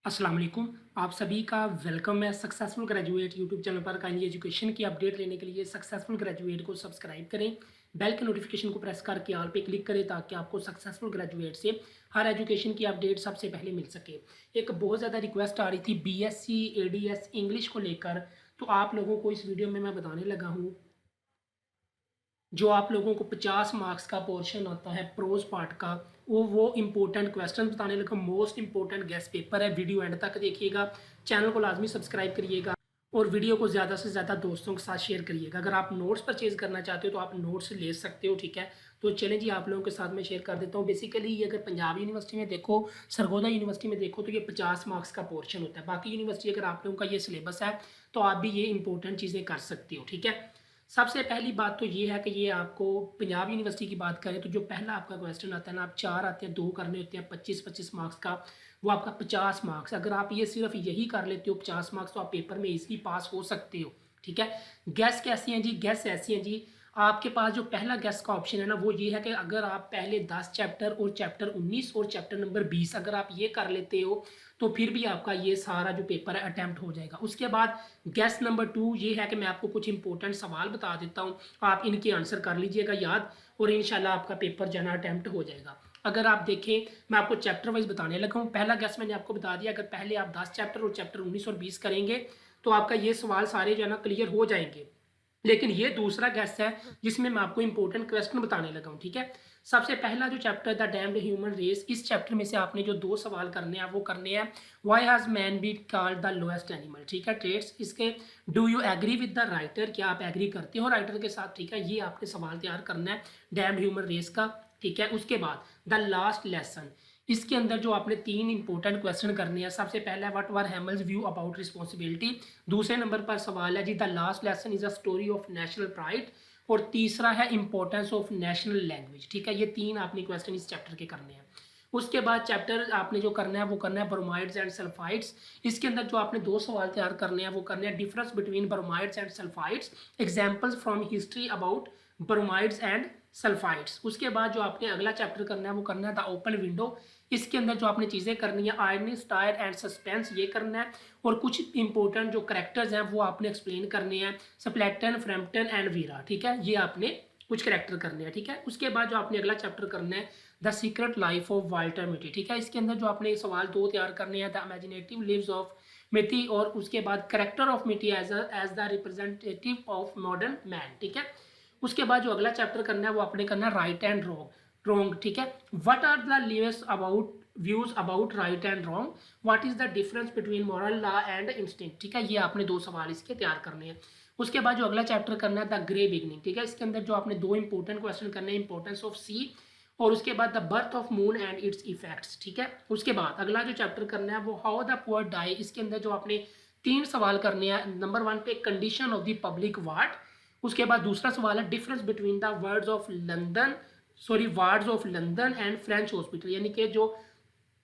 अस्सलाम वालेकुम। आप सभी का वेलकम है सक्सेसफुल ग्रेजुएट यूट्यूब चैनल पर। काइंडली एजुकेशन की अपडेट लेने के लिए सक्सेसफुल ग्रेजुएट को सब्सक्राइब करें, बेल के नोटिफिकेशन को प्रेस करके ऑल पे क्लिक करें ताकि आपको सक्सेसफुल ग्रेजुएट से हर एजुकेशन की अपडेट सबसे पहले मिल सके। एक बहुत ज़्यादा रिक्वेस्ट आ रही थी बीएससी एडीएस इंग्लिश को लेकर, तो आप लोगों को इस वीडियो में मैं बताने लगा हूँ जो आप लोगों को 50 मार्क्स का पोर्शन आता है प्रोज पार्ट का, वो इंपॉर्टेंट क्वेश्चन बताने लगा। मोस्ट इंपॉर्टेंट गेस्ट पेपर है। वीडियो एंड तक देखिएगा, चैनल को लाजमी सब्सक्राइब करिएगा और वीडियो को ज़्यादा से ज़्यादा दोस्तों के साथ शेयर करिएगा। अगर आप नोट्स परचेज करना चाहते हो तो आप नोट्स ले सकते हो, ठीक है। तो चलें जी, आप लोगों के साथ मैं शेयर कर देता हूँ। बेसिकली ये अगर पंजाब यूनिवर्सिटी में देखो, सरगोदा यूनिवर्सिटी में देखो तो ये 50 मार्क्स का पोर्शन होता है। बाकी यूनिवर्सिटी अगर आप लोगों का ये सिलेबस है तो आप भी ये इंपॉर्टेंट चीज़ें कर सकते हो, ठीक है। सबसे पहली बात तो ये है कि ये आपको पंजाब यूनिवर्सिटी की बात करें तो जो पहला आपका क्वेश्चन आता है ना, आप 4 आते हैं, 2 करने होते हैं 25-25 मार्क्स का, वो आपका 50 मार्क्स। अगर आप ये सिर्फ यही कर लेते हो 50 मार्क्स तो आप पेपर में इजीली पास हो सकते हो, ठीक है। गैस कैसी हैं जी? गैस ऐसी हैं जी, आपके पास जो पहला गैस का ऑप्शन है ना वो ये है कि अगर आप पहले 10 चैप्टर और चैप्टर 19 और चैप्टर नंबर 20 अगर आप ये कर लेते हो तो फिर भी आपका ये सारा जो पेपर है अटैम्प्ट हो जाएगा। उसके बाद गैस नंबर 2 ये है कि मैं आपको कुछ इंपॉर्टेंट सवाल बता देता हूँ, आप इनके आंसर कर लीजिएगा याद और इंशाल्लाह आपका पेपर जो है ना अटैम्प्ट हो जाएगा। अगर आप देखें, मैं आपको चैप्टर वाइज बताने लगा हूँ। पहला गैस मैंने आपको बता दिया, अगर पहले आप 10 चैप्टर और चैप्टर 19 और 20 करेंगे तो आपका ये सवाल सारे जो है ना क्लियर हो जाएंगे। लेकिन ये दूसरा गेस्ट है जिसमें मैं आपको इंपॉर्टेंट क्वेश्चन बताने लगा हूँ, ठीक है। सबसे पहला जो chapter the damned human race, इस चैप्टर में से आपने जो 2 सवाल करने हैं वो करने हैं। Why has man been called the lowest animal, ठीक है। ट्रेड्स इसके, do you agree with the writer, क्या आप एग्री करते हो राइटर के साथ, ठीक है। ये आपने सवाल तैयार करना है डैम्ड ह्यूमन रेस का, ठीक है। उसके बाद द लास्ट लेसन, इसके अंदर जो आपने 3 इंपॉर्टेंट क्वेश्चन करने हैं। सबसे पहला है what were Hamel's view about responsibility. दूसरे नंबर पर सवाल है जी the last lesson is a story of national pride. और तीसरा है इंपॉर्टेंस ऑफ नेशनल लैंग्वेज, ठीक है। ये 3 आपने क्वेश्चन इस चैप्टर के करने हैं। उसके बाद चैप्टर आपने जो करना है वो करना है ब्रोमाइड्स एंड सल्फाइड्स। इसके अंदर जो आपने 2 सवाल तैयार करने हैं वो करने हैं difference between bromides and sulphides, examples from history about bromides and sulphides. उसके बाद जो आपने अगला चैप्टर करना है वो करना है द ओपन विंडो। इसके अंदर जो आपने चीज़ें करनी है आयरनेस, टायर एंड सस्पेंस, ये करना है। और कुछ इंपॉर्टेंट जो करेक्टर्स हैं वो आपने एक्सप्लेन करने हैं, स्प्लैटन, फ्रैम्पटन एंड वीरा, ठीक है। ये आपने कुछ करेक्टर करने हैं, ठीक है। उसके बाद जो आपने अगला चैप्टर करना है the secret life of Walter मिटी, ठीक है। इसके अंदर जो आपने सवाल 2 तैयार करने हैं द इमेजिनेटिव लिव्स ऑफ मिटी और उसके बाद character of Mitty as the representative of modern man, ठीक है। उसके बाद जो अगला चैप्टर करना है वो आपने करना है राइट एंड रॉन्ग, ठीक है। What are the leaves about views about right and wrong, what is the difference between moral law and instinct, ठीक है। ये आपने 2 सवाल इसके तैयार करने हैं। उसके बाद जो अगला चैप्टर करना है द ग्रे बिगनिंग, ठीक है। इसके अंदर जो आपने 2 इंपॉर्टेंट क्वेश्चन करने हैं, इंपॉर्टेंस ऑफ सी और उसके बाद the birth of moon and it's effects, ठीक है। उसके बाद अगला जो चैप्टर करना है वो हाउ द पुअर डाई। इसके अंदर जो आपने 3 सवाल करने हैं, नंबर 1 पे condition of the public ward. उसके बाद दूसरा सवाल है difference between the wards of London and French hospital, यानी कि जो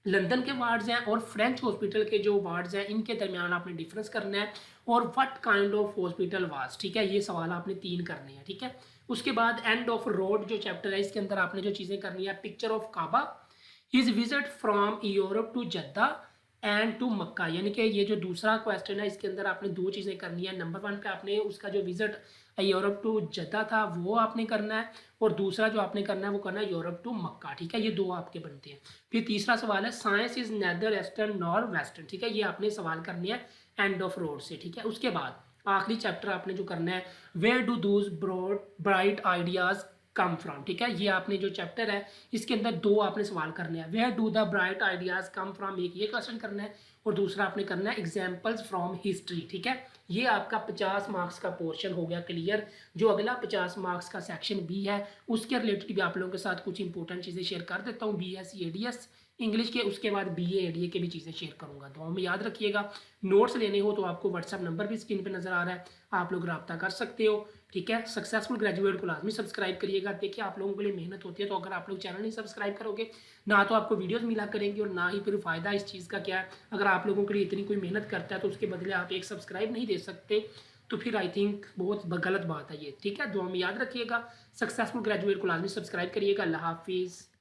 लंदन के वार्ड्स हैं और फ्रेंच हॉस्पिटल के जो वार्ड्स हैं इनके दरमियान आपने डिफरेंस करना है। और what kind of hospital was, ठीक है। ये सवाल आपने 3 करने हैं, ठीक है। उसके बाद एंड ऑफ रोड जो चैप्टर है इसके अंदर आपने जो चीज़ें करनी है, picture of Kaaba, his visit from Europe to Jeddah and to Mecca, यानी कि ये जो दूसरा क्वेश्चन है इसके अंदर आपने 2 चीज़ें करनी है। नंबर 1 पे आपने उसका जो विजिट यूरोप टू जद्दा था वो आपने करना है और दूसरा जो आपने करना है वो करना है यूरोप टू मक्का, ठीक है। ये 2 आपके बनते हैं। फिर तीसरा सवाल है science is nether eastern nor western, ठीक है। ये आपने सवाल करने हैं एंड ऑफ रोड से, ठीक है। उसके बाद आखिरी चैप्टर आपने जो करना है where do those broad bright ideas come from, ठीक है। ये आपने जो चैप्टर है इसके अंदर 2 आपने सवाल करने हैं, where do the bright ideas come from, एक ये क्वेश्चन करना है और दूसरा आपने करना है एग्जाम्पल्स फ्रॉम हिस्ट्री, ठीक है। ये आपका 50 मार्क्स का पोर्शन हो गया क्लियर। जो अगला 50 मार्क्स का सेक्शन बी है उसके रिलेटेड भी आप लोगों के साथ कुछ इंपॉर्टेंट चीज़ें शेयर कर देता हूँ बीएससी एडीएस इंग्लिश के, उसके बाद बीए एडीए के भी चीज़ें शेयर करूँगा। दुआओं में याद रखिएगा। नोट्स लेने हो तो आपको व्हाट्सएप नंबर भी स्क्रीन पे नज़र आ रहा है, आप लोग रब्ता कर सकते हो, ठीक है। सक्सेसफुल ग्रेजुएट को लाजमी सब्सक्राइब करिएगा। देखिए आप लोगों के लिए मेहनत होती है, तो अगर आप लोग चैनल नहीं सब्सक्राइब करोगे ना तो आपको वीडियोस मिला करेंगे और ना ही फिर फ़ायदा इस चीज़ का क्या है। अगर आप लोगों के लिए इतनी कोई मेहनत करता है तो उसके बदले आप एक सब्सक्राइब नहीं दे सकते, तो फिर आई थिंक बहुत गलत बात है ये, ठीक है। दुआ में याद रखिएगा। सक्सेसफुल ग्रेजुएट को लाजमी सब्सक्राइब करिएगा। अल्लाह हाफिज़।